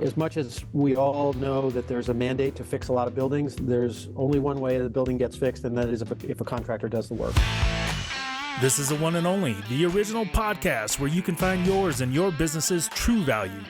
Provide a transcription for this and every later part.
As much as we all know that there's a mandate to fix a lot of buildings, there's only one way the building gets fixed, and that is if a contractor does the work. This is the one and only, the original podcast where you can find yours and your business's true value.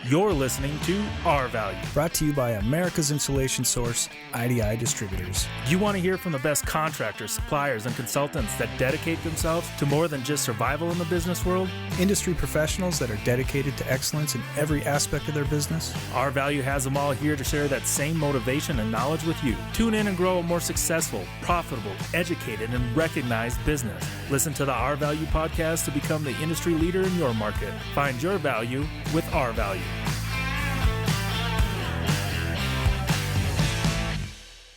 You're listening to Our Value. Brought to you by America's insulation source, IDI Distributors. You want to hear from the best contractors, suppliers, and consultants that dedicate themselves to more than just survival in the business world? Industry professionals that are dedicated to excellence in every aspect of their business? Our Value has them all here to share that same motivation and knowledge with you. Tune in and grow a more successful, profitable, educated, and recognized business. Listen to the Our Value podcast to become the industry leader in your market. Find your value with Our Value.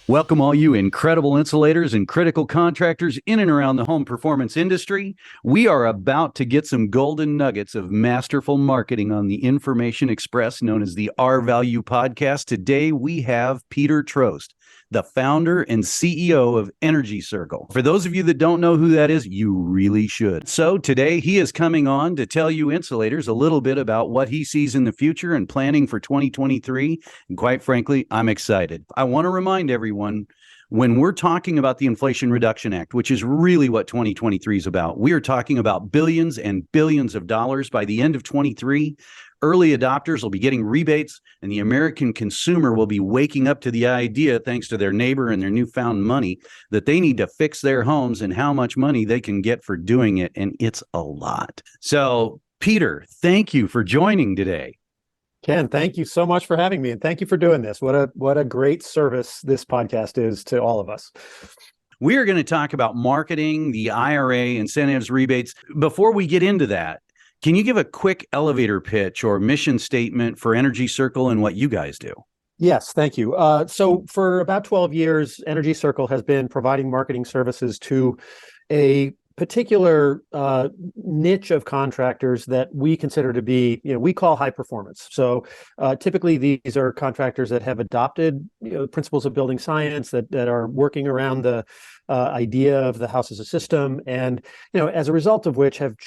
Welcome all you incredible insulators and critical contractors in and around the home performance industry. We are about to get some golden nuggets of masterful marketing on the Information Express known as the Our Value podcast. Today we have Peter Trost, the founder and CEO of Energy Circle. For those of you that don't know who that is, you really should. So today he is coming on to tell you insulators a little bit about what he sees in the future and planning for 2023. And quite frankly, I'm excited. I want to remind everyone, when we're talking about the Inflation Reduction Act, which is really what 2023 is about, we are talking about billions and billions of dollars by the end of 23. Early adopters will be getting rebates, and the American consumer will be waking up to the idea, thanks to their neighbor and their newfound money, that they need to fix their homes and how much money they can get for doing it. And it's a lot. So, Peter, thank you for joining today. Ken, thank you so much for having me, and thank you for doing this. What a great service this podcast is to all of us. We are going to talk about marketing, the IRA, incentives, rebates. Before we get into that, can you give a quick elevator pitch or mission statement for Energy Circle and what you guys do? Yes, thank you. So for about 12 years, Energy Circle has been providing marketing services to a particular niche of contractors that we consider to be, we call high performance. So typically these are contractors that have adopted principles of building science, that are working around the idea of the house as a system, and as a result of which have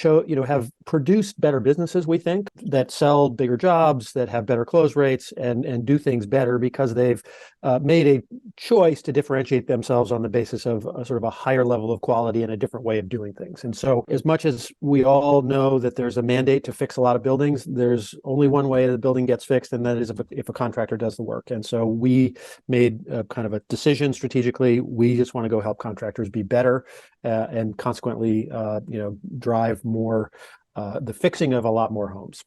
produced better businesses, we think, that sell bigger jobs, that have better close rates, and do things better because they've made a choice to differentiate themselves on the basis of a sort of a higher level of quality and a different way of doing things. And so, as much as we all know that there's a mandate to fix a lot of buildings, there's only one way the building gets fixed, and that is if a contractor does the work. And so we made kind of a decision strategically. We just want to go help contractors be better and consequently, drive more the fixing of a lot more homes.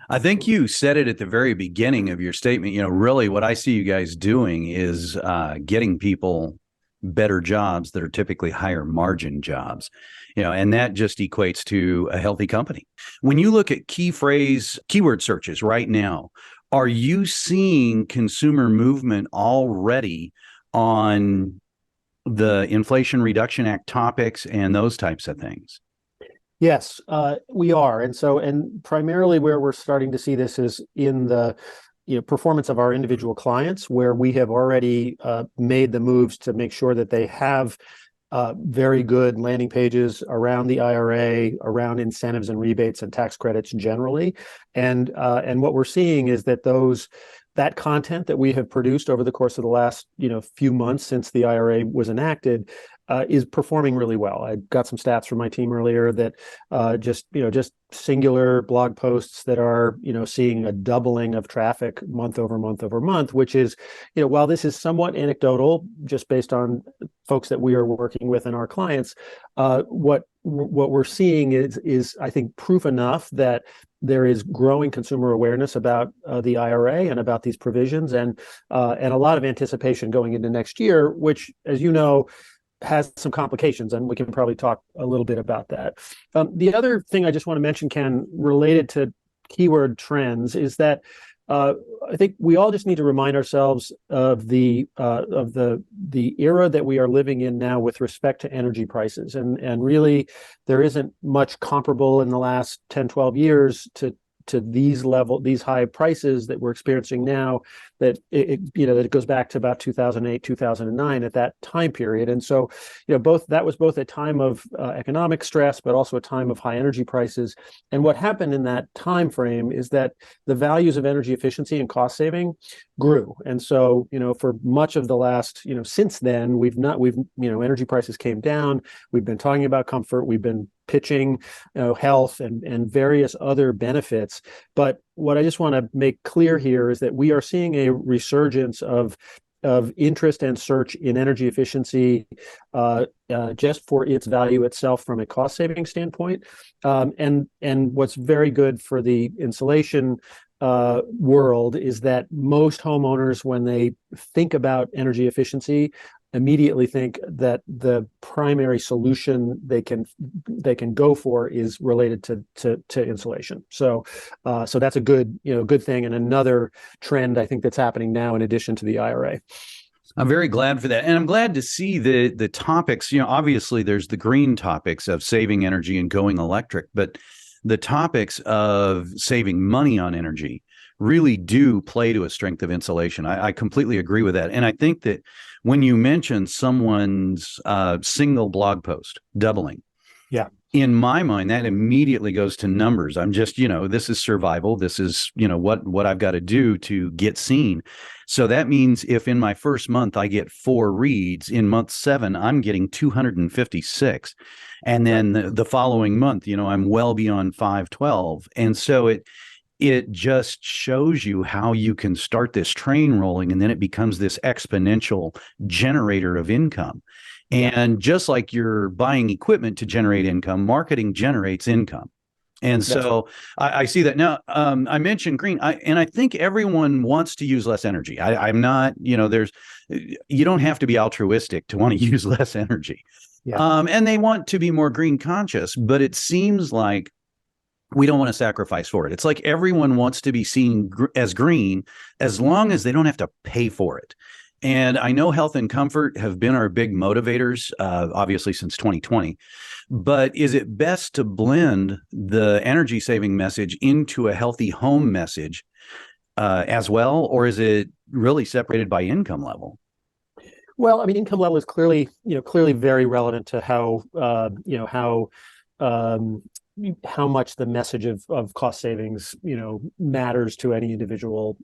I think you said it at the very beginning of your statement. Really what I see you guys doing is getting people better jobs that are typically higher margin jobs, and that just equates to a healthy company. When you look at keyword searches right now, are you seeing consumer movement already on the Inflation Reduction Act topics and those types of things? Yes, we are. And primarily where we're starting to see this is in the performance of our individual clients, where we have already made the moves to make sure that they have very good landing pages around the IRA, around incentives and rebates and tax credits generally. And what we're seeing is that that content that we have produced over the course of the last few months since the IRA was enacted is performing really well. I got some stats from my team earlier that just singular blog posts that are seeing a doubling of traffic month over month, which is while this is somewhat anecdotal, just based on folks that we are working with and our clients, what we're seeing is I think proof enough that there is growing consumer awareness about the IRA and about these provisions, and a lot of anticipation going into next year, which, as you know, has some complications, and we can probably talk a little bit about that. The other thing I just want to mention, Ken, related to keyword trends, is that I think we all just need to remind ourselves of the era that we are living in now with respect to energy prices, and really there isn't much comparable in the last 10, 12 years to to these high prices that we're experiencing now, that it goes back to about 2008, 2009 at that time period. And so, that was both a time of economic stress, but also a time of high energy prices. And what happened in that time frame is that the values of energy efficiency and cost saving grew. And so, for much of the last, since then, energy prices came down. We've been talking about comfort. We've been pitching, health and various other benefits. But what I just want to make clear here is that we are seeing a resurgence of interest and search in energy efficiency, just for its value itself from a cost saving standpoint. And what's very good for the insulation world is that most homeowners, when they think about energy efficiency, immediately think that the primary solution they can go for is related to insulation. So that's a good thing, and another trend I think that's happening now in addition to the IRA. I'm very glad for that. And I'm glad to see the topics, obviously there's the green topics of saving energy and going electric, but the topics of saving money on energy really do play to a strength of insulation. I completely agree with that. And I think that when you mention someone's single blog post doubling, in my mind, that immediately goes to numbers. I'm just, this is survival. This is, what I've got to do to get seen. So that means if in my first month I get 4 reads, in month 7, I'm getting 256. And then the following month, I'm well beyond 512. And so it just shows you how you can start this train rolling, and then it becomes this exponential generator of income. And just like you're buying equipment to generate income, marketing generates income. And so I see that now. I mentioned green, and I think everyone wants to use less energy. I'm not, you don't have to be altruistic to want to use less energy. And they want to be more green conscious, but it seems like we don't want to sacrifice for it. It's like everyone wants to be seen as green as long as they don't have to pay for it. And I know health and comfort have been our big motivators, obviously since 2020. But is it best to blend the energy saving message into a healthy home message as well? Or is it really separated by income level? Well, I mean, income level is clearly very relevant to how much the message of cost savings, matters to any individual,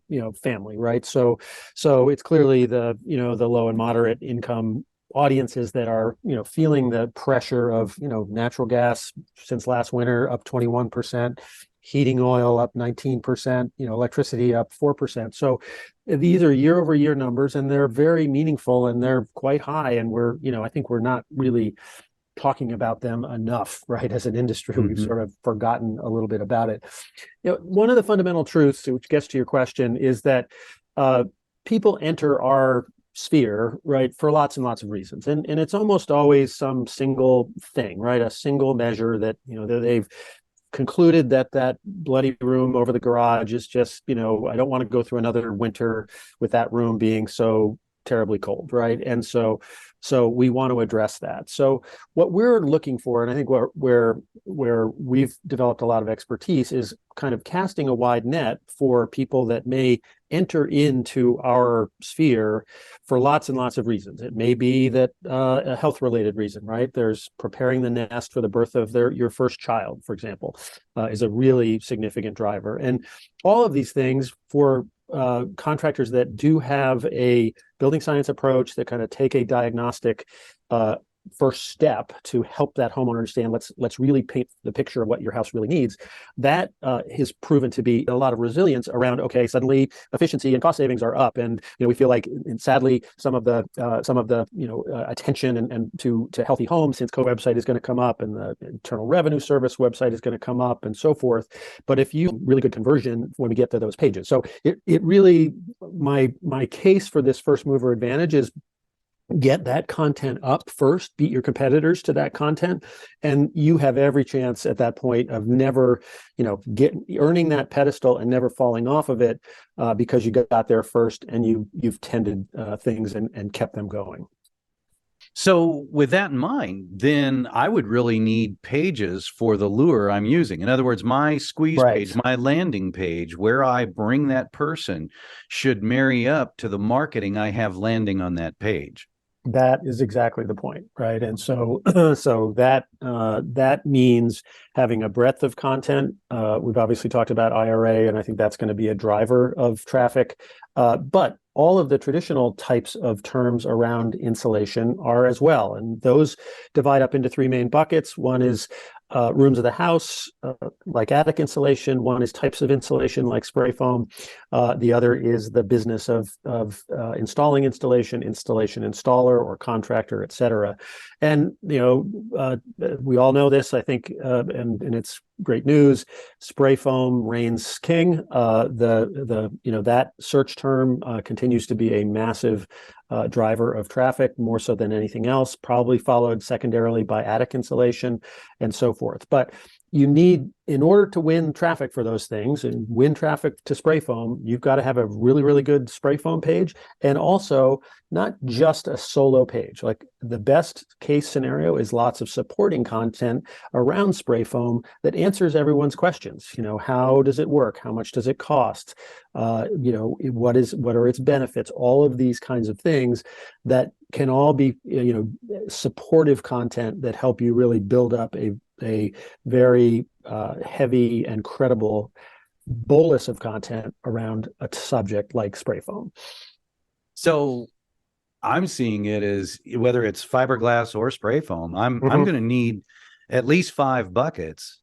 family, right? So it's clearly the low and moderate income audiences that are, feeling the pressure of, natural gas since last winter up 21%, heating oil up 19%, electricity up 4%. So these are year over year numbers, and they're very meaningful and they're quite high. And I think we're not really talking about them enough, right? As an industry, we've sort of forgotten a little bit about it. One of the fundamental truths, which gets to your question, is that people enter our sphere, right, for lots and lots of reasons, and it's almost always some single thing, right? A single measure that that they've concluded that bloody room over the garage is just, I don't want to go through another winter with that room being so terribly cold, right? And so we want to address that. So what we're looking for, and I think where we've developed a lot of expertise, is kind of casting a wide net for people that may enter into our sphere for lots and lots of reasons. It may be that a health-related reason, right? There's preparing the nest for the birth of your first child, for example, is a really significant driver. And all of these things for contractors that do have a building science approach, that kind of take a diagnostic first step to help that homeowner understand, let's really paint the picture of what your house really needs. That has proven to be a lot of resilience around, okay, suddenly efficiency and cost savings are up, and we feel like, and sadly, some of the attention and to healthy homes, since co-website is going to come up, and the Internal Revenue Service website is going to come up, and so forth. But if you really good conversion when we get to those pages, so it really, my case for this first mover advantage is get that content up first, beat your competitors to that content, and you have every chance at that point of never, earning that pedestal and never falling off of it, because you got there first and you've tended things and kept them going. So with that in mind, then I would really need pages for the lure I'm using. In other words, my squeeze Right. page, my landing page, where I bring that person should marry up to the marketing I have landing on that page. That is exactly the point, right? And so, so that means having a breadth of content. We've obviously talked about IRA, and I think that's going to be a driver of traffic. But all of the traditional types of terms around insulation are as well, and those divide up into three main buckets. One is rooms of the house, like attic insulation. One is types of insulation, like spray foam. The other is the business of installing installation, installer, or contractor, et cetera. And we all know this, I think, and it's great news. Spray foam reigns king. That search term continues to be a massive driver of traffic, more so than anything else, probably followed secondarily by attic insulation and so forth. But you need, in order to win traffic for those things and win traffic to spray foam, you've got to have a really, really good spray foam page, and also not just a solo page. Like, the best case scenario is lots of supporting content around spray foam that answers everyone's questions. How does it work? How much does it cost? What are its benefits? All of these kinds of things that can all be, supportive content that help you really build up a very heavy and credible bolus of content around a subject like spray foam. So I'm seeing it as, whether it's fiberglass or spray foam, I'm going to need at least 5 buckets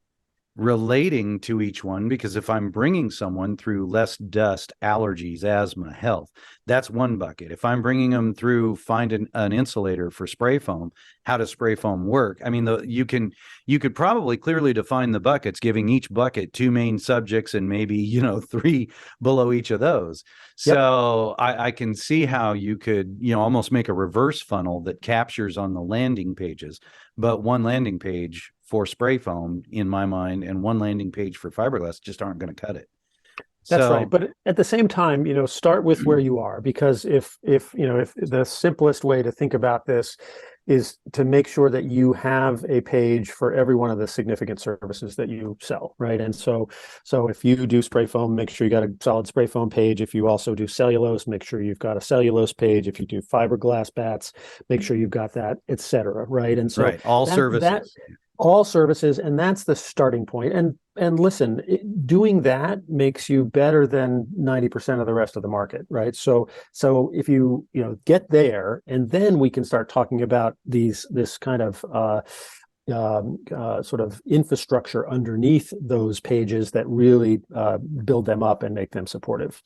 relating to each one, because if I'm bringing someone through less dust, allergies, asthma, health, that's one bucket. If I'm bringing them through find an insulator for spray foam, how does spray foam work? I mean, you could probably clearly define the buckets, giving each bucket 2 main subjects and maybe 3 below each of those. So I can see how you could almost make a reverse funnel that captures on the landing pages, but one landing page for spray foam, in my mind, and one landing page for fiberglass just aren't going to cut it. That's right. But at the same time, start with where you are, because if the simplest way to think about this is to make sure that you have a page for every one of the significant services that you sell, right? And so if you do spray foam, make sure you got a solid spray foam page. If you also do cellulose, make sure you've got a cellulose page. If you do fiberglass bats, make sure you've got that, et cetera, right? And so all services. All services, and that's the starting point. And listen, doing that makes you better than 90% of the rest of the market, right? So if you get there, and then we can start talking about this kind of sort of infrastructure underneath those pages that really build them up and make them supportive.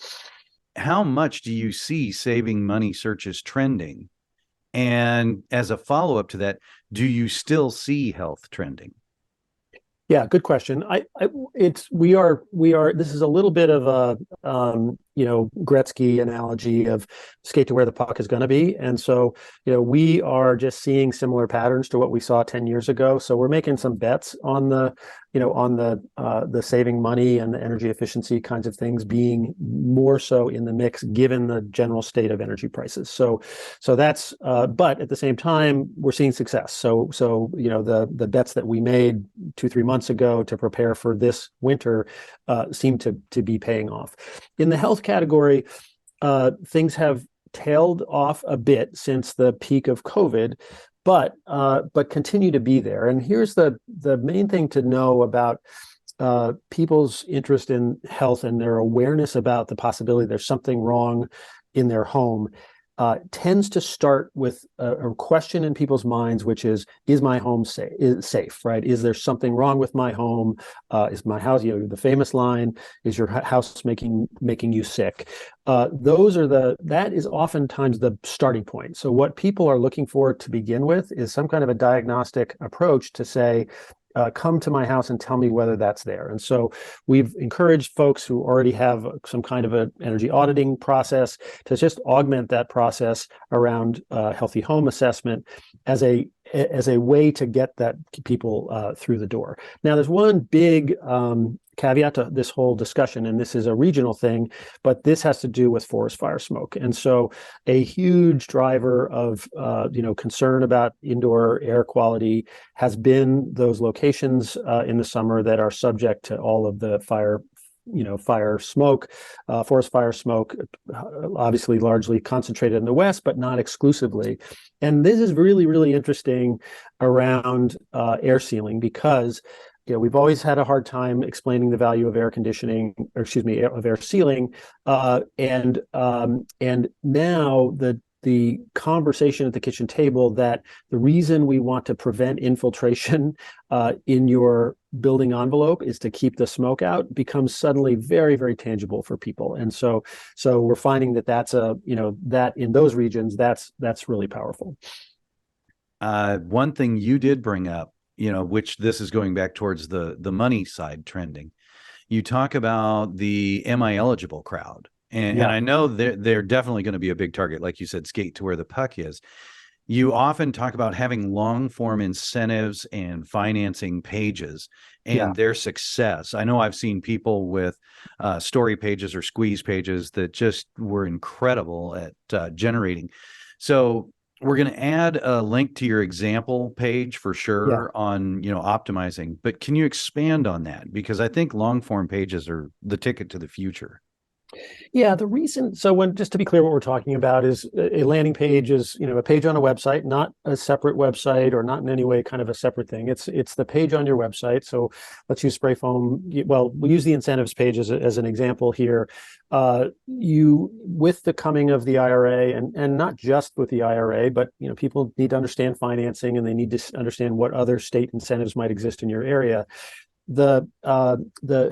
How much do you see saving money searches trending? And as a follow-up to that, do you still see health trending? Yeah, good question. We are. This is a little bit of a Gretzky analogy of skate to where the puck is going to be, and so we are just seeing similar patterns to what we saw 10 years ago. So we're making some bets on the saving money and the energy efficiency kinds of things being more so in the mix, given the general state of energy prices. So that's. But at the same time, we're seeing success. So the bets that we made 2-3 months ago to prepare for this winter seem to be paying off. In the health category, things have tailed off a bit since the peak of COVID, but continue to be there. And here's the main thing to know about people's interest in health and their awareness about the possibility there's something wrong in their home. Tends to start with a question in people's minds, which is my home safe, right? Is there something wrong with my home? Is my house, the famous line, is your house making you sick? That is oftentimes the starting point. So what people are looking for to begin with is some kind of a diagnostic approach to say, come to my house and tell me whether that's there. And so we've encouraged folks who already have some kind of an energy auditing process to just augment that process around healthy home assessment as a way to get that people through the door. Now, there's one big caveat to this whole discussion, and this is a regional thing, but this has to do with forest fire smoke. And so a huge driver of concern about indoor air quality has been those locations in the summer that are subject to all of the fire smoke, forest fire smoke, obviously largely concentrated in the West, but not exclusively. And this is really, really interesting around air sealing, because we've always had a hard time explaining the value of air conditioning, or excuse me, of air sealing, and now the conversation at the kitchen table that the reason we want to prevent infiltration in your building envelope is to keep the smoke out becomes suddenly very, very tangible for people. And so we're finding that's that in those regions, that's really powerful. One thing you did bring up, which this is going back towards the money side trending. You talk about the am I eligible crowd. And I know they're definitely going to be a big target. Like you said, skate to where the puck is. You often talk about having long form incentives and financing pages and their success. I know I've seen people with story pages or squeeze pages that just were incredible at generating. So we're going to add a link to your example page for sure on, optimizing. But can you expand on that? Because I think long form pages are the ticket to the future. Yeah, the reason, just to be clear, what we're talking about is a landing page is, a page on a website, not a separate website, or not in any way kind of a separate thing. It's the page on your website. So let's use spray foam. Well, we'll use the incentives page as an example here. With the coming of the IRA, and not just with the IRA, but people need to understand financing, and they need to understand what other state incentives might exist in your area. The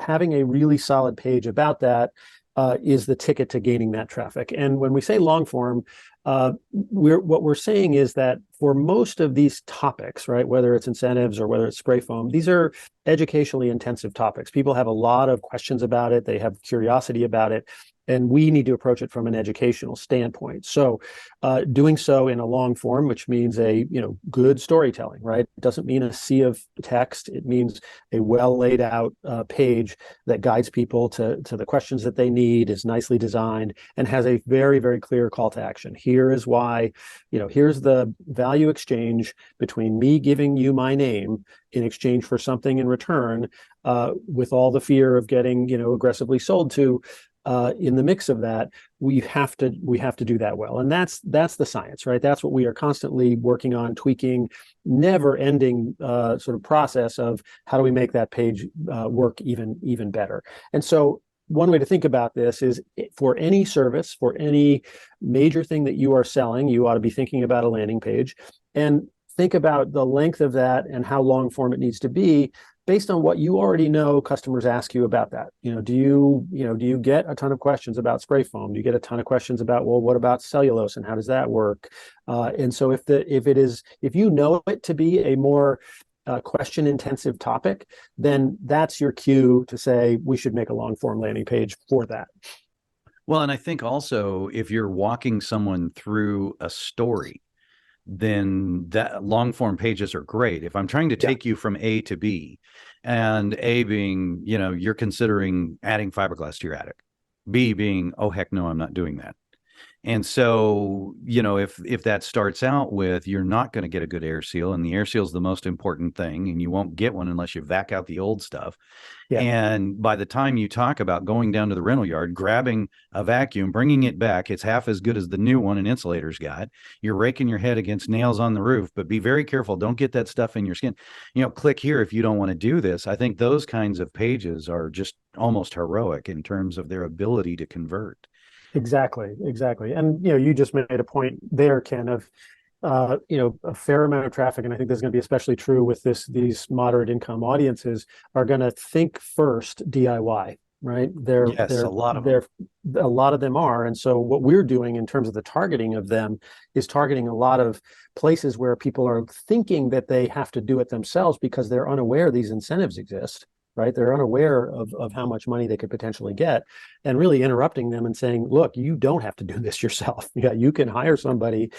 having a really solid page about that is the ticket to gaining that traffic. And when we say long form, what we're saying is that for most of these topics, right, whether it's incentives or whether it's spray foam, these are educationally intensive topics. People have a lot of questions about it. They have curiosity about it. And we need to approach it from an educational standpoint. So doing so in a long form, which means a good storytelling, right? It doesn't mean a sea of text. It means a well laid out page that guides people to the questions that they need, is nicely designed, and has a very, very clear call to action. Here is why, here's the value exchange between me giving you my name in exchange for something in return, with all the fear of getting, aggressively sold to. In the mix of that, we have to do that well, and that's the science, right? That's what we are constantly working on, tweaking, never-ending sort of process of how do we make that page work even better. And so one way to think about this is, for any service, for any major thing that you are selling, you ought to be thinking about a landing page, and think about the length of that and how long form it needs to be, based on what you already know customers ask you about that. Do you get a ton of questions about spray foam? Do you get a ton of questions about, well, what about cellulose and how does that work? And so if you know it to be a more question intensive topic, then that's your cue to say we should make a long form landing page for that. Well, and I think also if you're walking someone through a story, then that long form pages are great. If I'm trying to take you from A to B, and A being, you're considering adding fiberglass to your attic, B being, oh, heck no, I'm not doing that. And so, if that starts out with, you're not going to get a good air seal, and the air seal is the most important thing, and you won't get one unless you vac out the old stuff. Yeah. And by the time you talk about going down to the rental yard, grabbing a vacuum, bringing it back, it's half as good as the new one an insulator's got. You're raking your head against nails on the roof, but be very careful. Don't get that stuff in your skin. Click here if you don't want to do this. I think those kinds of pages are just almost heroic in terms of their ability to convert. Exactly. And, you just made a point there, Ken, of, a fair amount of traffic. And I think this is going to be especially true with these moderate income audiences are going to think first DIY, right? A lot of them are. And so what we're doing in terms of the targeting of them is targeting a lot of places where people are thinking that they have to do it themselves because they're unaware these incentives exist. right? They're unaware of how much money they could potentially get, and really interrupting them and saying, look, you don't have to do this yourself. Yeah, you can hire somebody,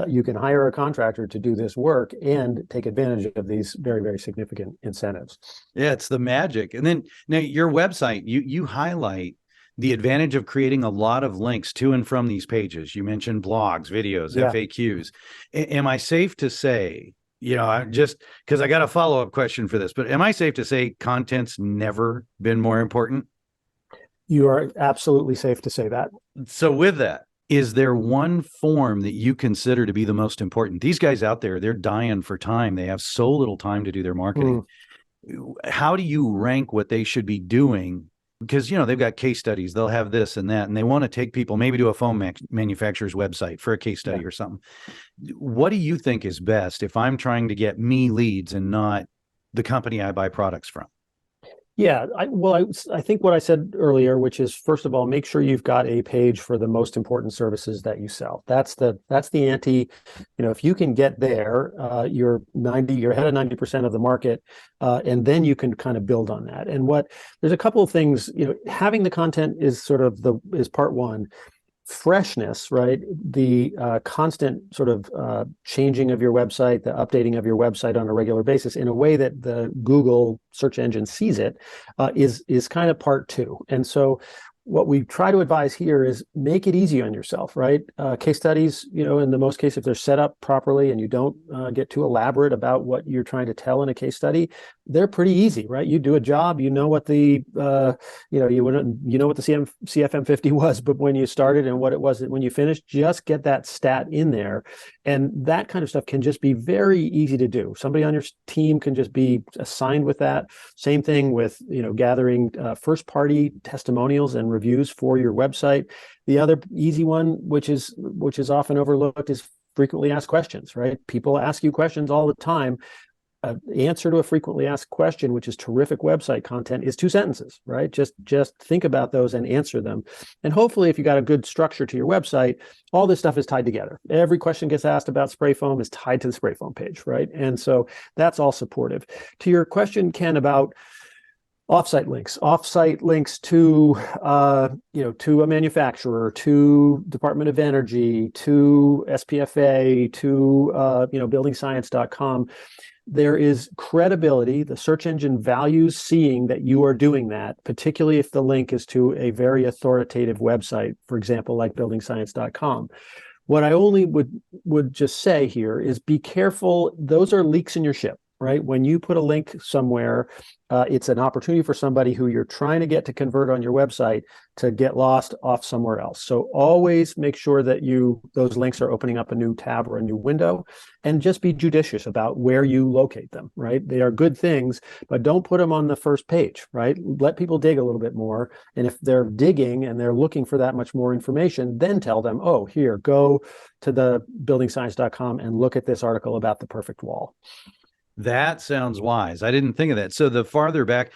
you can hire a contractor to do this work and take advantage of these very, very significant incentives. Yeah, it's the magic. And then now your website, you highlight the advantage of creating a lot of links to and from these pages. You mentioned blogs, videos, Yeah. FAQs. Am I safe to say, I just because I got a follow-up question for this, but am I safe to say content's never been more important? You are absolutely safe to say that. So with that, is there one form that you consider to be the most important? These guys out there, they're dying for time. They have so little time to do their marketing. How do you rank what they should be doing? Because, they've got case studies, they'll have this and that, and they want to take people maybe to a phone manufacturer's website for a case study or something. What do you think is best if I'm trying to get me leads and not the company I buy products from? Yeah, I think what I said earlier, which is, first of all, make sure you've got a page for the most important services that you sell. That's the ante. If you can get there, you're ahead of 90% of the market, and then you can kind of build on that. And there's a couple of things. Having the content is is part one. Freshness, right? The constant sort of changing of your website, the updating of your website on a regular basis in a way that the Google search engine sees it, is kind of part two. And so what we try to advise here is make it easy on yourself, right? Case studies, in the most case, if they're set up properly and you don't get too elaborate about what you're trying to tell in a case study, they're pretty easy, right? You do a job, you know what the CFM50 was, but when you started and what it was when you finished, just get that stat in there. And that kind of stuff can just be very easy to do. Somebody on your team can just be assigned with that. Same thing with, gathering first-party testimonials and reviews for your website. The other easy one, which is often overlooked, is frequently asked questions, right? People ask you questions all the time. Answer to a frequently asked question, which is terrific website content, is 2 sentences, right? Just think about those and answer them. And hopefully, if you got a good structure to your website, all this stuff is tied together. Every question gets asked about spray foam is tied to the spray foam page, right? And so that's all supportive. To your question, Ken, about offsite links to to a manufacturer, to Department of Energy, to SPFA, to buildingscience.com. There is credibility. The search engine values seeing that you are doing that, particularly if the link is to a very authoritative website, for example, like buildingscience.com. What I only would just say here is be careful. Those are leaks in your ship, right? When you put a link somewhere, it's an opportunity for somebody who you're trying to get to convert on your website to get lost off somewhere else. So always make sure that those links are opening up a new tab or a new window, and just be judicious about where you locate them, right? They are good things, but don't put them on the first page, right? Let people dig a little bit more. And if they're digging and they're looking for that much more information, then tell them, oh, here, go to the buildingscience.com and look at this article about the perfect wall. That sounds wise. I didn't think of that. So the farther back,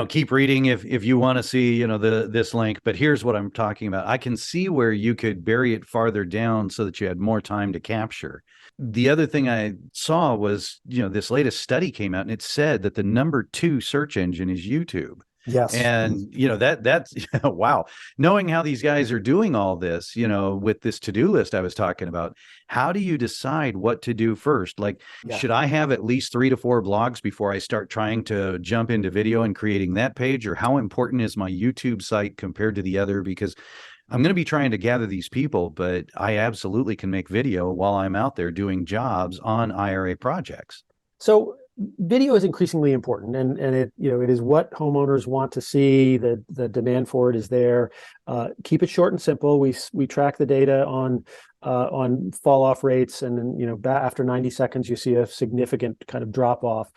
keep reading if you want to see, this link. But here's what I'm talking about. I can see where you could bury it farther down so that you had more time to capture. The other thing I saw was, this latest study came out and it said that the number 2 search engine is YouTube. Yes. And, that's wow. Knowing how these guys are doing all this, with this to-do list I was talking about, how do you decide what to do first? Like, should I have at least 3 to 4 blogs before I start trying to jump into video and creating that page? Or how important is my YouTube site compared to the other? Because I'm going to be trying to gather these people, but I absolutely can make video while I'm out there doing jobs on IRA projects. So video is increasingly important, and it is what homeowners want to see. The demand for it is there. Keep it short and simple. We track the data on fall off rates, and after 90 seconds you see a significant kind of drop off.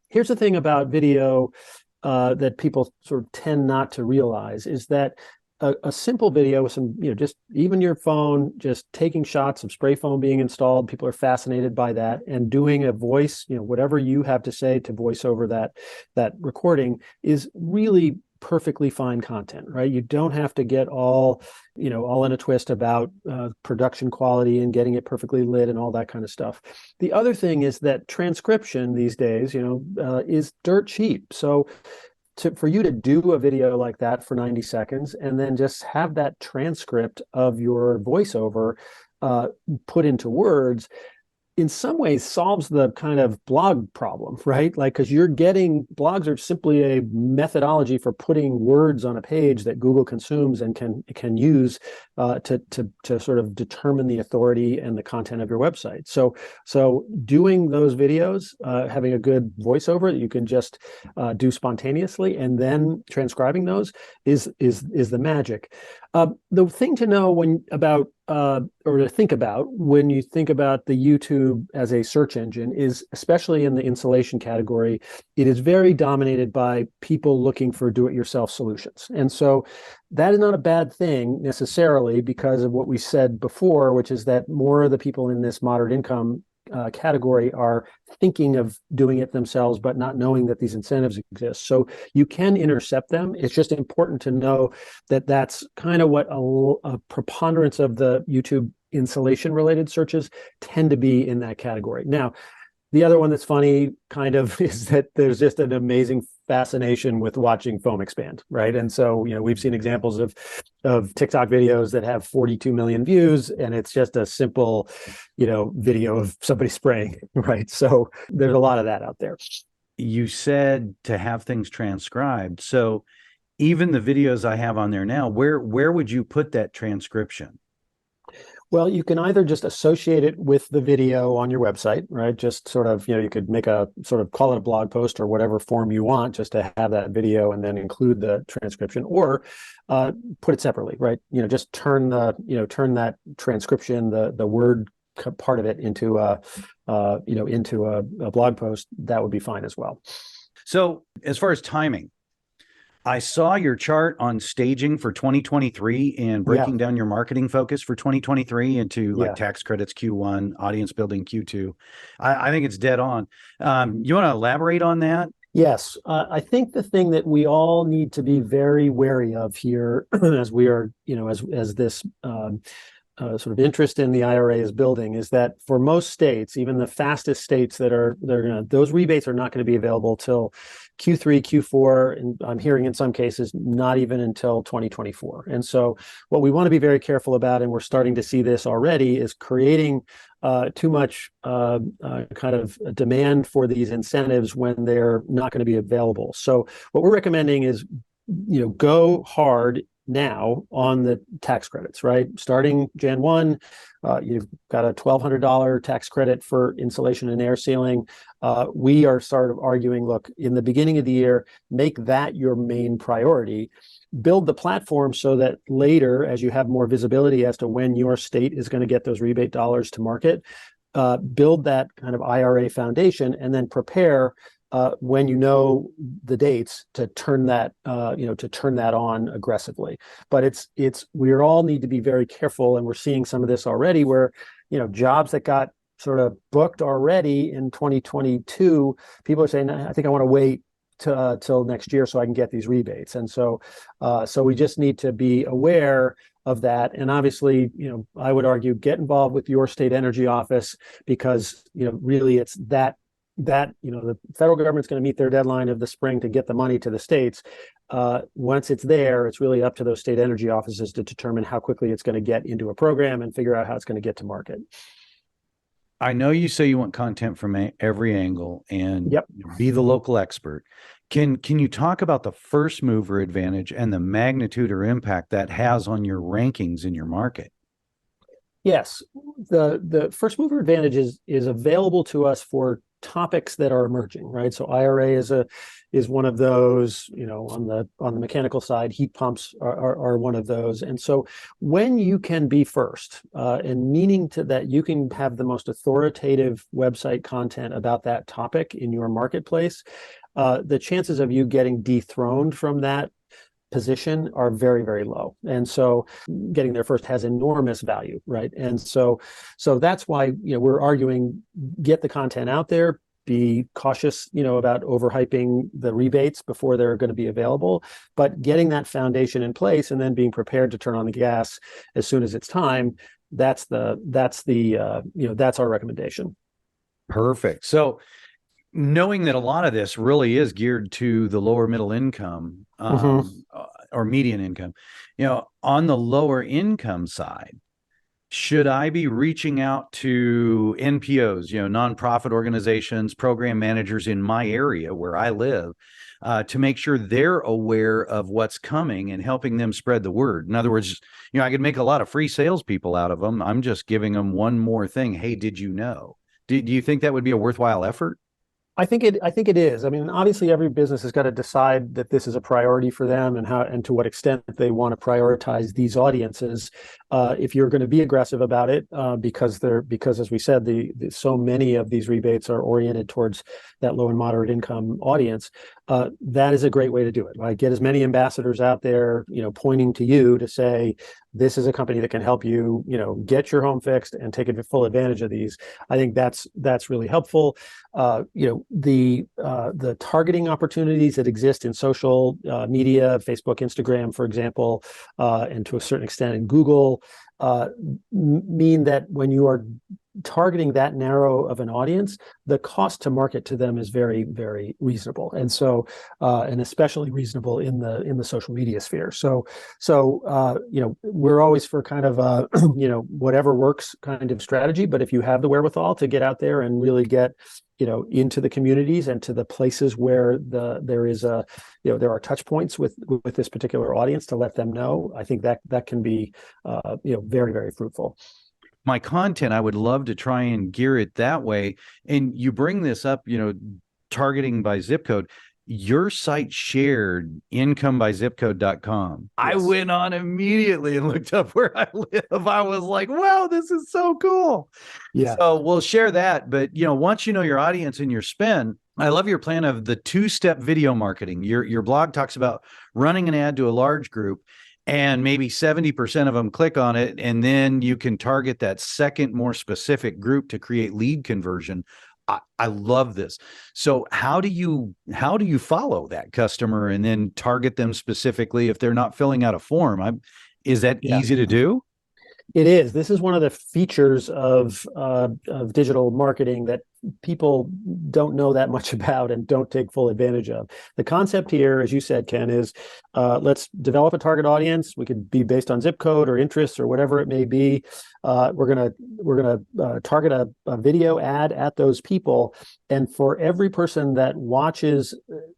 Here's the thing about video that people sort of tend not to realize is that a simple video with some, just even your phone, just taking shots of spray foam being installed. People are fascinated by that, and doing a voice, whatever you have to say to voice over that recording is really perfectly fine content, right? You don't have to get all in a twist about production quality and getting it perfectly lit and all that kind of stuff. The other thing is that transcription these days, is dirt cheap. So for you to do a video like that for 90 seconds and then just have that transcript of your voiceover put into words, in some ways solves the kind of blog problem, right? Like, because blogs are simply a methodology for putting words on a page that Google consumes and can use to sort of determine the authority and the content of your website. So doing those videos, having a good voiceover that you can just do spontaneously, and then transcribing those is the magic. The thing to know or to think about when you think about the YouTube as a search engine is, especially in the insulation category, it is very dominated by people looking for do-it-yourself solutions. And so that is not a bad thing necessarily, because of what we said before, which is that more of the people in this moderate income category are thinking of doing it themselves, but not knowing that these incentives exist. So you can intercept them. It's just important to know that that's kind of what a preponderance of the YouTube insulation related searches tend to be in that category. Now, the other one that's funny kind of is that there's just an amazing fascination with watching foam expand, right? And so, we've seen examples of TikTok videos that have 42 million views, and it's just a simple, video of somebody spraying, right? So there's a lot of that out there. You said to have things transcribed. So even the videos I have on there now, where would you put that transcription? Well, you can either just associate it with the video on your website, right? Just sort of, you could make a sort of call it a blog post or whatever form you want, just to have that video and then include the transcription, or put it separately, right? Just turn that transcription, the word part of it into a blog post. That would be fine as well. So as far as timing, I saw your chart on staging for 2023 and breaking down your marketing focus for 2023 into like tax credits Q1, audience building Q2. I think it's dead on. You want to elaborate on that? Yes. I think the thing that we all need to be very wary of here as we are, as this sort of interest in the IRA is building, is that for most states, even the fastest states those rebates are not going to be available till Q3, Q4, and I'm hearing in some cases not even until 2024. And so what we want to be very careful about, and we're starting to see this already, is creating too much kind of demand for these incentives when they're not going to be available. So what we're recommending is, go hard now on the tax credits, right? Starting Jan 1, you've got a $1,200 tax credit for insulation and air sealing. We are sort of arguing, look, in the beginning of the year, make that your main priority. Build the platform so that later, as you have more visibility as to when your state is going to get those rebate dollars to market, build that kind of IRA foundation, and then prepare when the dates to turn that on aggressively. But we all need to be very careful, and we're seeing some of this already where, jobs that got sort of booked already in 2022, people are saying, I think I want to wait till next year so I can get these rebates. And so we just need to be aware of that. And obviously, I would argue, get involved with your state energy office, because, really it's that the federal government's going to meet their deadline of the spring to get the money to the states. Once it's there, it's really up to those state energy offices to determine how quickly it's going to get into a program and figure out how it's going to get to market. I know you say you want content from every angle and be the local expert. Can you talk about the first mover advantage and the magnitude or impact that has on your rankings in your market? Yes, the first mover advantage is available to us for topics that are emerging, right? So IRA is one of those, on the mechanical side, heat pumps are one of those. And so when you can be first, and meaning to that you can have the most authoritative website content about that topic in your marketplace, the chances of you getting dethroned from that position are very, very low. And so getting there first has enormous value, right? And so that's why, we're arguing, get the content out there, be cautious, about overhyping the rebates before they're going to be available, but getting that foundation in place and then being prepared to turn on the gas as soon as it's time. That's our recommendation. Perfect. So knowing that a lot of this really is geared to the lower middle income or median income, on the lower income side, should I be reaching out to NPOs, nonprofit organizations, program managers in my area where I live, to make sure they're aware of what's coming and helping them spread the word? In other words, I could make a lot of free salespeople out of them. I'm just giving them one more thing. Hey, did you know? Do you think that would be a worthwhile effort? I think it is. I mean, obviously every business has got to decide that this is a priority for them and to what extent they want to prioritize these audiences. If you're going to be aggressive about it, because as we said, so many of these rebates are oriented towards that low and moderate income audience. That is a great way to do it. Right? Get as many ambassadors out there, pointing to you to say, this is a company that can help you, get your home fixed and take full advantage of these. I think that's really helpful. The targeting opportunities that exist in social media, Facebook, Instagram, for example, and to a certain extent in Google, mean that when you are targeting that narrow of an audience, the cost to market to them is very, very reasonable, and and especially reasonable in the social media sphere. So we're always for kind of whatever works kind of strategy. But if you have the wherewithal to get out there and really get into the communities and to the places where there are touch points with this particular audience to let them know, I think that can be very, very fruitful. My content, I would love to try and gear it that way. And you bring this up, targeting by zip code. Your site shared incomebysipcode.com. Yes. I went on immediately and looked up where I live. I was like, wow, this is so cool. Yeah. So we'll share that. But, once you know your audience and your spend, I love your plan of the 2-step video marketing. Your blog talks about running an ad to a large group, and maybe 70% of them click on it, and then you can target that second, more specific group to create lead conversion. I love this. So how do you follow that customer and then target them specifically if they're not filling out a form? Is that easy to do? It is. This is one of the features of digital marketing that people don't know that much about and don't take full advantage of. The concept here, as you said, Ken, is let's develop a target audience. We could be based on zip code or interests or whatever it may be. We're gonna target a video ad at those people, and for every person that watches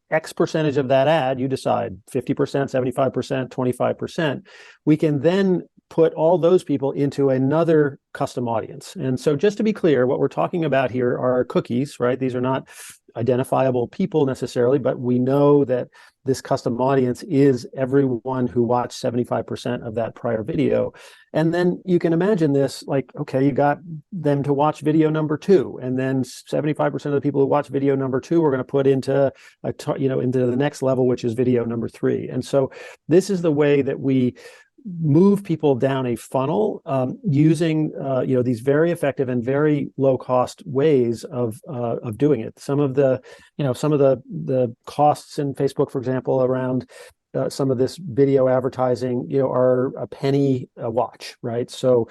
X percentage of that ad, you decide 50%, 75%, 25%. We can then put all those people into another custom audience. And so just to be clear, what we're talking about here are cookies, right? These are not identifiable people necessarily, but we know that this custom audience is everyone who watched 75% of that prior video. And then you can imagine this, like, okay, you got them to watch video number 2, and then 75% of the people who watch video number 2 we're going to put into into the next level, which is video number 3. And so this is the way that we move people down a funnel using these very effective and very low cost ways of doing it. Some of the costs in Facebook, for example, around some of this video advertising, are a penny a watch, right? So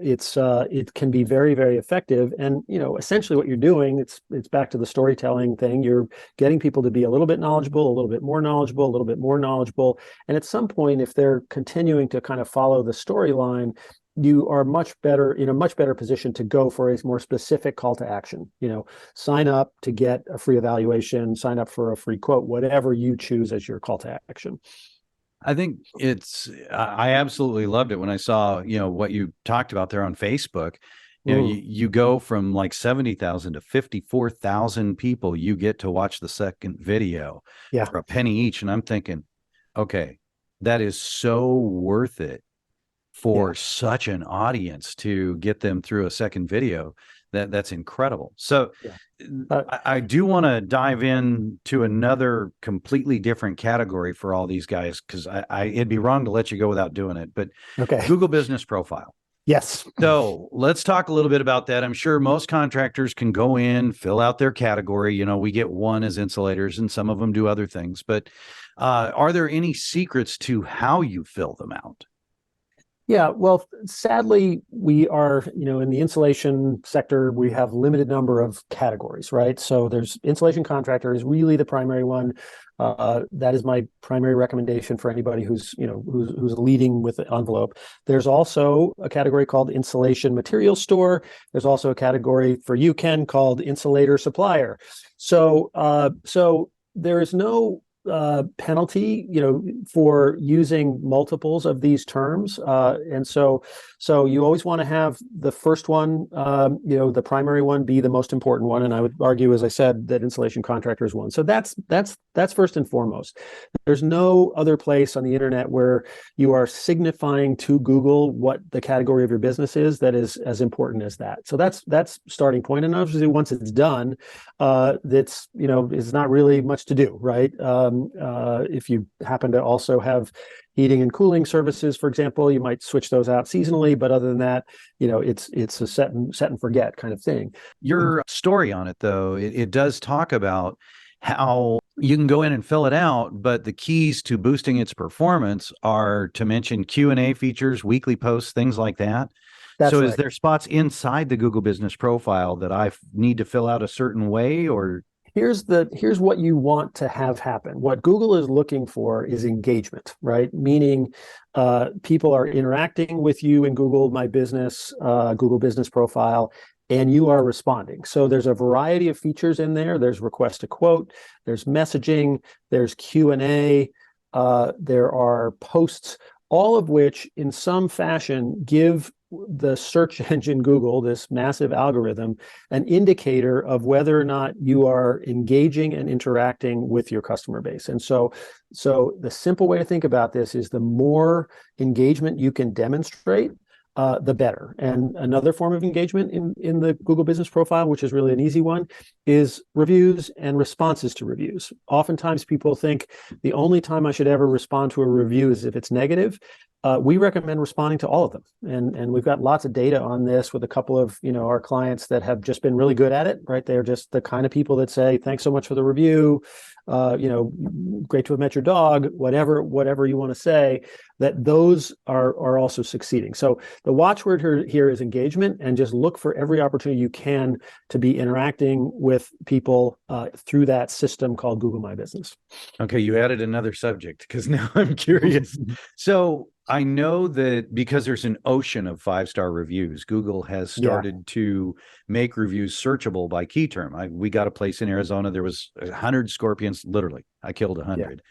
it can be very, very effective. And essentially what you're doing, it's back to the storytelling thing. You're getting people to be a little bit knowledgeable, a little bit more knowledgeable, a little bit more knowledgeable. And at some point, if they're continuing to kind of follow the storyline, you are much better position to go for a more specific call to action. Sign up to get a free evaluation, sign up for a free quote, whatever you choose as your call to action. I think I absolutely loved it when I saw, what you talked about there on Facebook. You go from like 70,000 to 54,000 people you get to watch the second video for a penny each. And I'm thinking, okay, that is so worth it for such an audience to get them through a second video. That's incredible. So I do want to dive in to another completely different category for all these guys, because it'd be wrong to let you go without doing it. But Google Business Profile. Yes. So let's talk a little bit about that. I'm sure most contractors can go in, fill out their category. We get one as insulators, and some of them do other things. But are there any secrets to how you fill them out? Yeah, well, sadly, we are, in the insulation sector, we have limited number of categories, right? So there's insulation contractor is really the primary one. That is my primary recommendation for anybody who's leading with the envelope. There's also a category called insulation material store. There's also a category for you, Ken, called insulator supplier. So there is no penalty, for using multiples of these terms. And so you always want to have the first one, the primary one be the most important one. And I would argue, as I said, that insulation contractor is one. So that's first and foremost. There's no other place on the internet where you are signifying to Google what the category of your business is that is as important as that. So that's starting point. And obviously once it's done, it's not really much to do, right? If you happen to also have heating and cooling services, for example, you might switch those out seasonally. But other than that, it's a set and forget kind of thing. Your story on it, though, it does talk about how you can go in and fill it out, but the keys to boosting its performance are to mention Q&A features, weekly posts, things like that. That's so right. Is there spots inside the Google Business Profile that I need to fill out a certain way, or? Here's what you want to have happen. What Google is looking for is engagement, right? Meaning people are interacting with you in Google My Business, Google Business Profile, and you are responding. So there's a variety of features in there. There's request to quote, there's messaging, there's Q&A, there are posts, all of which in some fashion give the search engine Google, this massive algorithm, an indicator of whether or not you are engaging and interacting with your customer base. And so the simple way to think about this is the more engagement you can demonstrate, the better. And another form of engagement in the Google Business Profile, which is really an easy one, is reviews and responses to reviews. Oftentimes people think the only time I should ever respond to a review is if it's negative. We recommend responding to all of them. And we've got lots of data on this with a couple of, our clients that have just been really good at it, right? They're just the kind of people that say, thanks so much for the review. Great to have met your dog, whatever you want to say, that those are also succeeding. So the watchword here is engagement, and just look for every opportunity you can to be interacting with people through that system called Google My Business. Okay, you added another subject because now I'm curious. So I know that because there's an ocean of 5-star reviews, Google has started to make reviews searchable by key term. We got a place in Arizona, there was 100 scorpions, literally. I killed 100.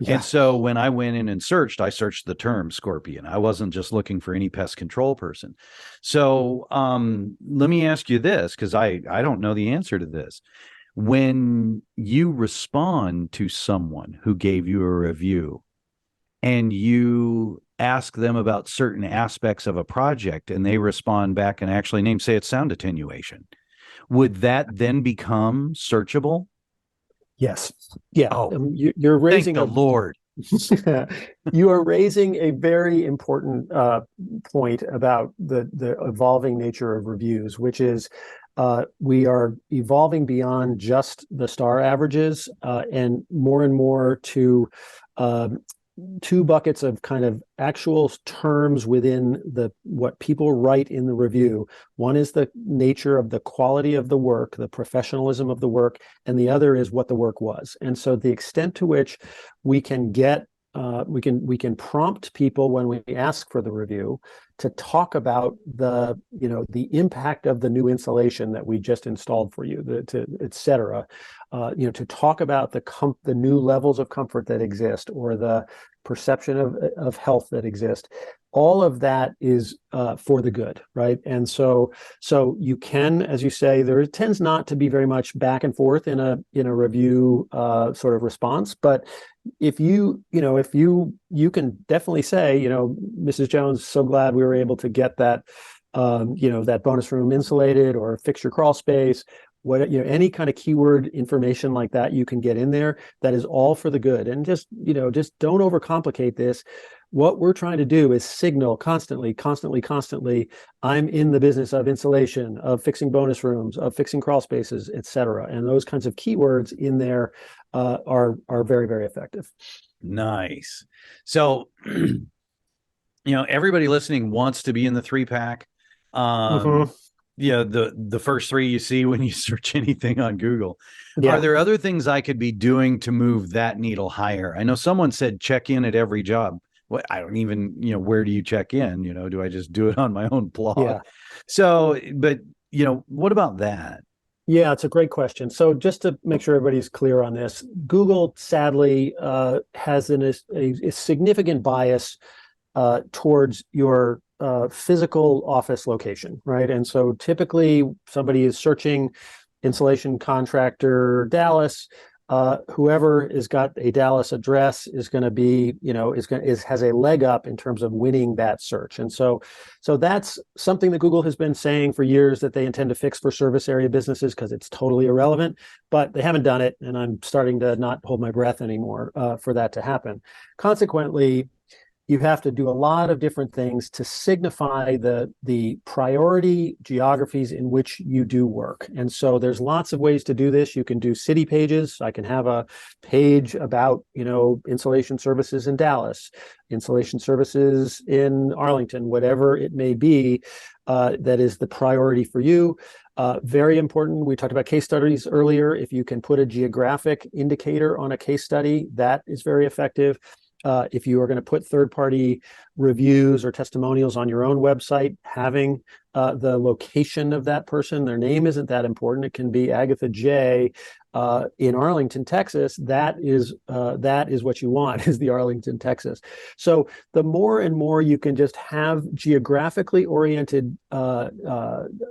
Yeah. And so when I went in and searched, I searched the term scorpion. I wasn't just looking for any pest control person. So let me ask you this, because I don't know the answer to this. When you respond to someone who gave you a review and you ask them about certain aspects of a project and they respond back and actually name, say it's sound attenuation, would that then become searchable? Yes. Yeah. Oh, you're raising thank the Lord. You are raising a very important point about the evolving nature of reviews, which is we are evolving beyond just the star averages and more to two buckets of kind of actual terms within what people write in the review. One is the nature of the quality of the work, the professionalism of the work, and the other is what the work was. And so the extent to which we can get we can prompt people when we ask for the review to talk about the impact of the new insulation that we just installed for you, et cetera, to talk about the new levels of comfort that exist or the perception of health that exist. All of that is for the good, right? And so you can, as you say, there tends not to be very much back and forth in a review sort of response, but if you can definitely say, Mrs. Jones, so glad we were able to get that, that bonus room insulated or fix your crawl space. Any kind of keyword information like that you can get in there, that is all for the good. And just don't overcomplicate this. What we're trying to do is signal constantly, I'm in the business of insulation, of fixing bonus rooms, of fixing crawl spaces, et cetera. And those kinds of keywords in there are very, very effective. Nice. So everybody listening wants to be in the 3-pack. Mhm. The first 3 you see when you search anything on Google. Yeah. Are there other things I could be doing to move that needle higher? I know someone said check in at every job. What, I don't even, where do you check in? Do I just do it on my own blog? Yeah. So, but, what about that? Yeah, it's a great question. So just to make sure everybody's clear on this, Google sadly has a significant bias towards your physical office location, right? And so typically somebody is searching insulation contractor Dallas. Whoever has got a Dallas address is going to be, has a leg up in terms of winning that search. And so that's something that Google has been saying for years that they intend to fix for service area businesses because it's totally irrelevant, but they haven't done it. And I'm starting to not hold my breath anymore for that to happen. Consequently, you have to do a lot of different things to signify the priority geographies in which you do work. And so there's lots of ways to do this. You can do city pages. I can have a page about, insulation services in Dallas, insulation services in Arlington, whatever it may be, that is the priority for you. Very important. We talked about case studies earlier. If you can put a geographic indicator on a case study, that is very effective. If you are going to put third-party reviews or testimonials on your own website, having the location of that person, their name isn't that important. It can be Agatha J. In Arlington, Texas. That is what you want, is the Arlington, Texas. So the more and more you can just have geographically oriented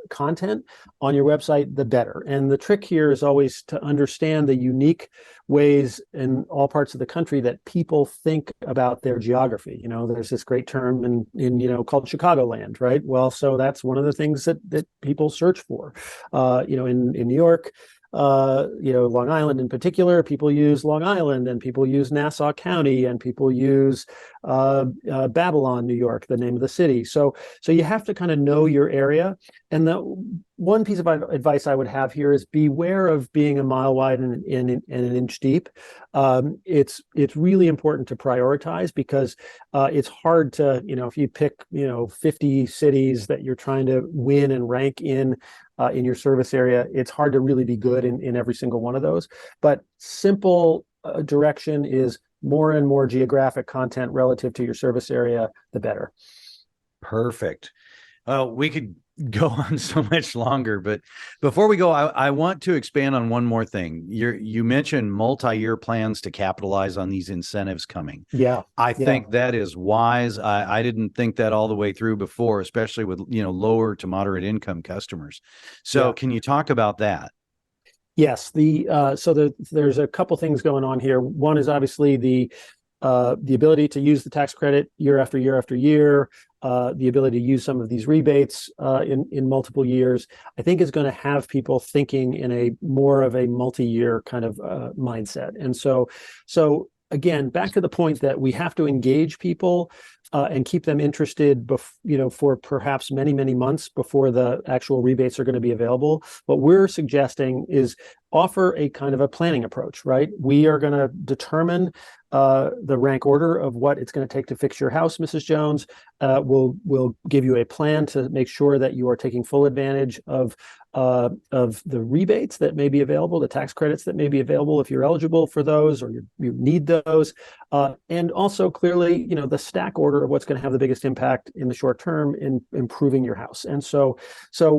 content on your website, the better. And the trick here is always to understand the unique ways in all parts of the country that people think about their geography. There's this great term in called Chicagoland, right? Well, so that's one of the things that people search for. In New York, Long Island in particular, people use Long Island, and people use Nassau County, and people use Babylon, New York, the name of the city. So you have to kind of know your area. And the one piece of advice I would have here is beware of being a mile wide and an inch deep. It's really important to prioritize because it's hard to, if you pick, 50 cities that you're trying to win and rank in your service area, it's hard to really be good in every single one of those. But simple direction is more and more geographic content relative to your service area, the better. Perfect. We could go on so much longer, but before we go, I want to expand on one more thing. You mentioned multi-year plans to capitalize on these incentives coming. Yeah. I think that is wise. I didn't think that all the way through before, especially with, lower to moderate income customers. So Can you talk about that? Yes. There's a couple things going on here. One is obviously the ability to use the tax credit year after year after year, the ability to use some of these rebates in multiple years, I think is going to have people thinking in a more of a multi-year kind of mindset. And so again, back to the point that we have to engage people and keep them interested, for perhaps many, many months before the actual rebates are going to be available. What we're suggesting is offer a kind of a planning approach, right? We are going to determine the rank order of what it's going to take to fix your house, Mrs. Jones. We'll give you a plan to make sure that you are taking full advantage of the rebates that may be available, the tax credits that may be available if you're eligible for those or you need those, and also clearly, the stack order of what's going to have the biggest impact in the short term in improving your house. And so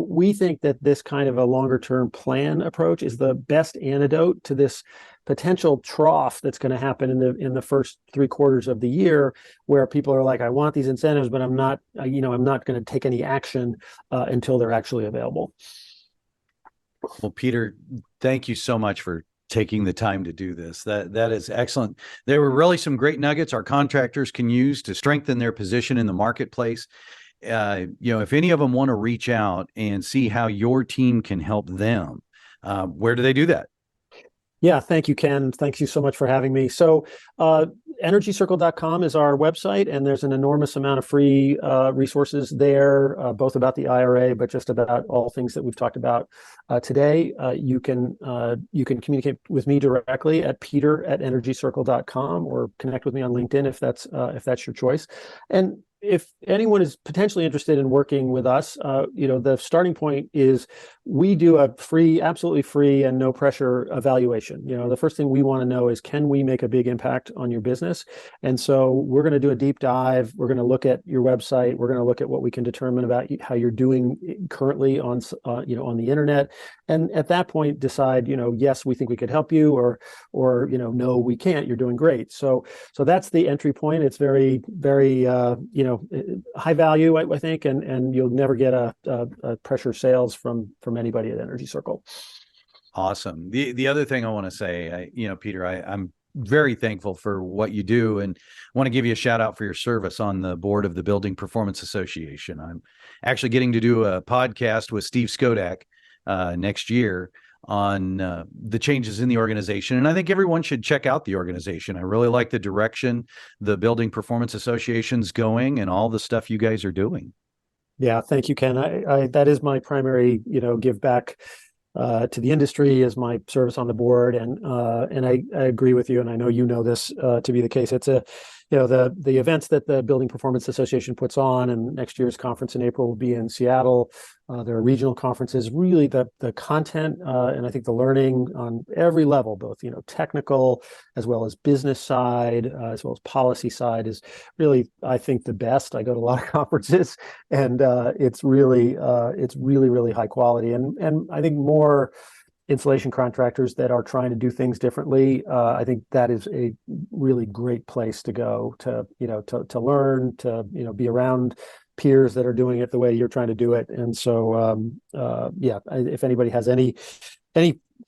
we think that this kind of a longer term plan approach is the best antidote to this potential trough that's going to happen in the first 3 quarters of the year, where people are like, I want these incentives, but I'm not going to take any action until they're actually available. Well, Peter, thank you so much for taking the time to do this. That is excellent. There were really some great nuggets our contractors can use to strengthen their position in the marketplace. If any of them want to reach out and see how your team can help them, where do they do that? Yeah, thank you, Ken. Thank you so much for having me. So energycircle.com is our website, and there's an enormous amount of free resources there, both about the IRA, but just about all things that we've talked about today. You can communicate with me directly at peter@energycircle.com or connect with me on LinkedIn if that's your choice. And if anyone is potentially interested in working with us, the starting point is we do a free, absolutely free and no pressure evaluation. The first thing we want to know is, can we make a big impact on your business? And so we're going to do a deep dive. We're going to look at your website. We're going to look at what we can determine about how you're doing currently on the internet. And at that point, decide, yes, we think we could help you, or no, we can't. You're doing great. So that's the entry point. It's very, very, high value, I think, and you'll never get a pressure sales from anybody at Energy Circle. Awesome. The other thing I want to say, Peter, I'm very thankful for what you do, and want to give you a shout out for your service on the board of the Building Performance Association. I'm actually getting to do a podcast with Steve Skodak next year on the changes in the organization. And I think everyone should check out the organization. I really like the direction the Building Performance Association's going and all the stuff you guys are doing. Yeah, thank you, Ken. I that is my primary, give back to the industry, is my service on the board. And I agree with you. And I know this to be the case. It's the events that the Building Performance Association puts on, and next year's conference in April will be in Seattle. There are regional conferences. Really, the content and I think the learning on every level, both technical as well as business side, as well as policy side, is really, I think, the best. I go to a lot of conferences, and it's really really high quality, and I think more insulation contractors that are trying to do things differently. I think that is a really great place to go to learn, to be around peers that are doing it the way you're trying to do it. And so if anybody has any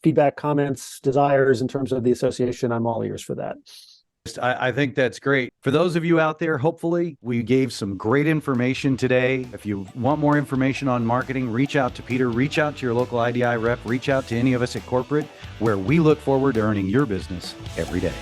feedback, comments, desires in terms of the association, I'm all ears for that. I think that's great. For those of you out there, hopefully we gave some great information today. If you want more information on marketing, reach out to Peter, reach out to your local IDI rep, reach out to any of us at corporate, where we look forward to earning your business every day.